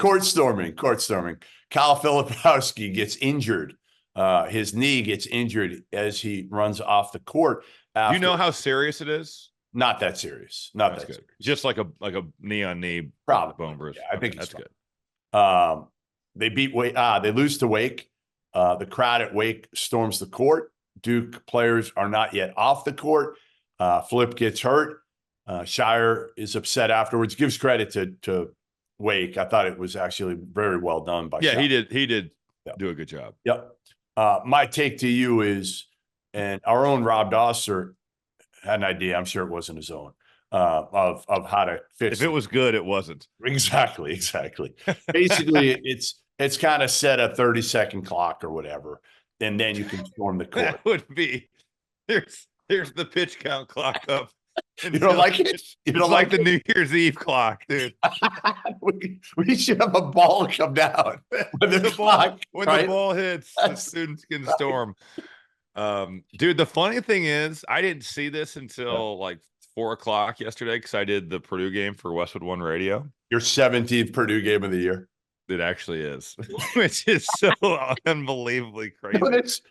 court storming. Kyle Filipowski gets injured. His knee gets injured as he runs off the court. Do you know how serious it is? Not that serious. Not that serious. Just like a knee on knee bone bruise. Yeah, I think that's good. They lose to Wake. The crowd at Wake storms the court. Duke players are not yet off the court. Flip gets hurt. Shire is upset afterwards. Gives credit to Wake. I thought it was actually very well done by Shire. He did do a good job. Yep. My take to you is, and our own Rob Dauster had an idea, I'm sure it wasn't his own, of how to fix it. If it was good, it wasn't. Exactly. Basically, it's kind of set a 30-second clock or whatever, and then you can storm the court. That would be there's the pitch count clock up. You don't like it? You don't like the New Year's Eve clock, dude. we should have a ball come down when the ball hits. The students can storm. Dude, the funny thing is, I didn't see this until like 4:00 yesterday because I did the Purdue game for Westwood One Radio. Your 17th Purdue game of the year. It actually is, which is so unbelievably crazy.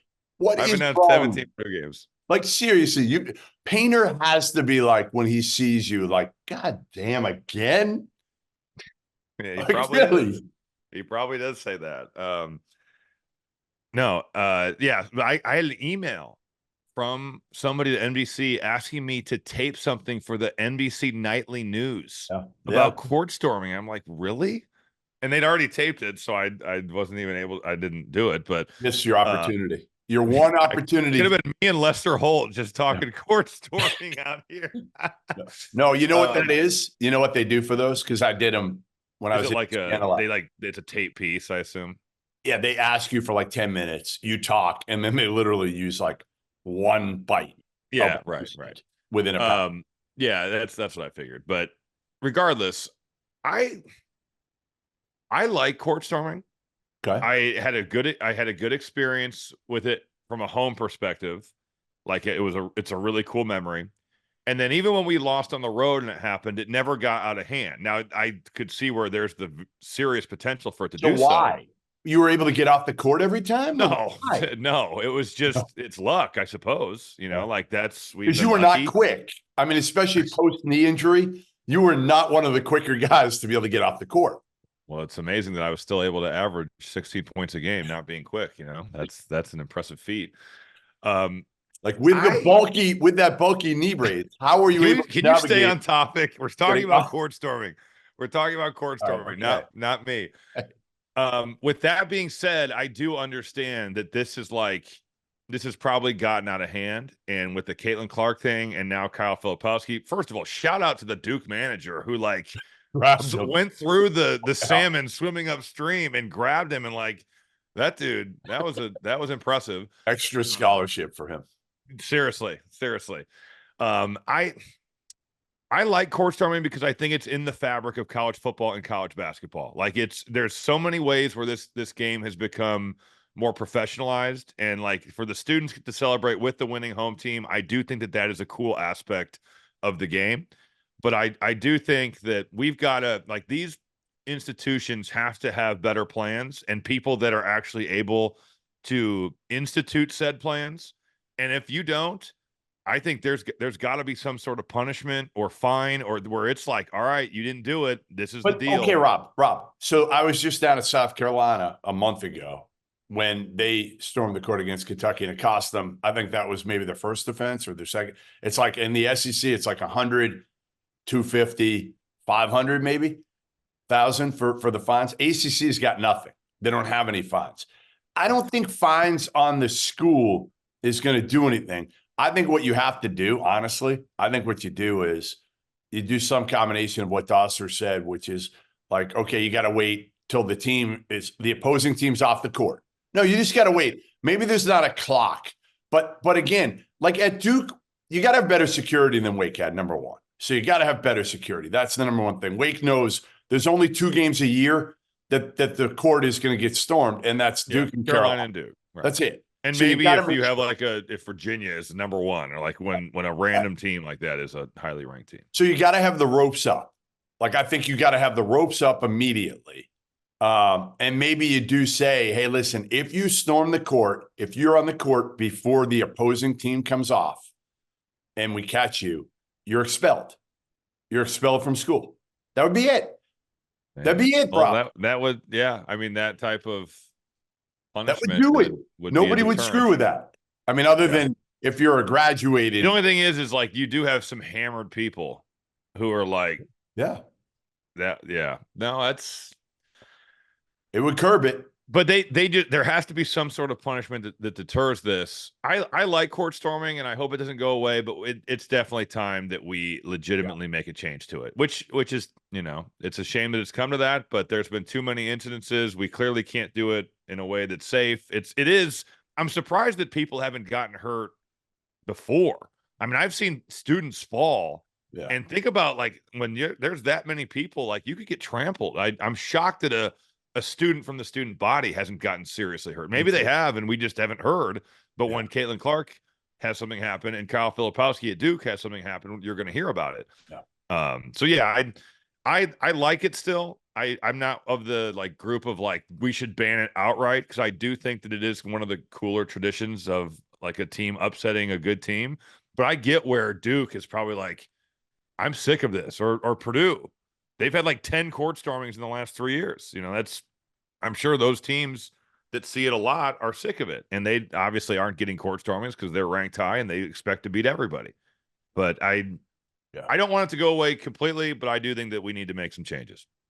I've been on 17 Purdue games. Like, seriously, Painter has to be like, when he sees you, like, God damn, again? Yeah, he probably does say that. I had an email from somebody at NBC asking me to tape something for the NBC Nightly News about court storming. I'm like, really? And they'd already taped it, so I wasn't even able. I didn't do it, but missed your opportunity. Your one opportunity could have been me and Lester Holt just talking court storming out here. No, you know what that is? You know what they do for those? Because I did them when I was it's a tape piece, I assume. Yeah, they ask you for like 10 minutes. You talk, and then they literally use like one bite. Yeah, right. Within a yeah, that's what I figured. But regardless, I like court storming. Okay. I had a good experience with it from a home perspective. Like it's a really cool memory. And then even when we lost on the road and it happened, it never got out of hand. Now I could see where there's the serious potential for it to do so. Why? You were able to get off the court every time? No, it was just it's luck, I suppose. Like that's because you were not quick. I mean, especially post knee injury, you were not one of the quicker guys to be able to get off the court. Well, it's amazing that I was still able to average 16 points a game, not being quick. That's an impressive feat. Like with that bulky knee brace, how are you able to Can you stay on topic? We're talking about court storming. Not me. With that being said, I do understand that this has probably gotten out of hand. And with the Caitlin Clark thing and now Kyle Filipowski, first of all, shout out to the Duke manager who went through the salmon swimming upstream and grabbed him, and like that dude, that was impressive. Extra scholarship for him. Seriously. I like court storming because I think it's in the fabric of college football and college basketball. Like there's so many ways where this game has become more professionalized, and like for the students to celebrate with the winning home team, I do think that is a cool aspect of the game. But I do think that we've got to, like, these institutions have to have better plans and people that are actually able to institute said plans. And if you don't, I think there's got to be some sort of punishment or fine, or where it's like, all right, you didn't do it. This is the deal. Okay, Rob. So I was just down in South Carolina a month ago when they stormed the court against Kentucky, and it cost them, I think that was maybe their first offense or their second. It's like in the SEC, it's like 100, 250, 500, maybe 1,000 for the fines. ACC's got nothing. They don't have any fines. I don't think fines on the school is going to do anything. I think what you have to do, honestly, is you do some combination of what Dauster said, which is like, okay, you got to wait till the opposing team's off the court. No, you just got to wait. Maybe there's not a clock, but again, like at Duke, you got to have better security than Wake had, number one. So you got to have better security. That's the number one thing. Wake knows there's only 2 games a year that the court is going to get stormed, and that's Duke and Carolina and Duke. Right. That's it. And so maybe if you have if Virginia is number one, or like when a random team like that is a highly ranked team. So you got to have the ropes up. Like I think you got to have the ropes up immediately, And maybe you do say, hey, listen, if you storm the court, if you're on the court before the opposing team comes off and we catch you, you're expelled. You're expelled from school. That would be it. That'd be it, bro. Well, that would, yeah. I mean, that type of That would punishment do it. would Nobody be a would deterrent. screw with that. I mean, other than if you're a graduated. The only thing is like you do have some hammered people who are like, yeah, that, yeah. No, it would curb it. But they just, there has to be some sort of punishment that deters this. I like court storming and I hope it doesn't go away, but it's definitely time that we legitimately make a change to it, which is, you know, it's a shame that it's come to that, but there's been too many incidences. We clearly can't do it in a way that's safe. I'm surprised that people haven't gotten hurt before. I mean, I've seen students fall. Yeah. And think about like when there's that many people, like you could get trampled. I'm shocked that a student from the student body hasn't gotten seriously hurt. Maybe they have, and we just haven't heard. But when Caitlin Clark has something happen and Kyle Filipowski at Duke has something happen, you're going to hear about it. Yeah. So yeah, I like it still. I'm not of the like group of like we should ban it outright, because I do think that it is one of the cooler traditions of like a team upsetting a good team. But I get where Duke is probably like, I'm sick of this, or Purdue. They've had like 10 court stormings in the last 3 years. You know, I'm sure those teams that see it a lot are sick of it. And they obviously aren't getting court stormings because they're ranked high and they expect to beat everybody. But I don't want it to go away completely, but I do think that we need to make some changes.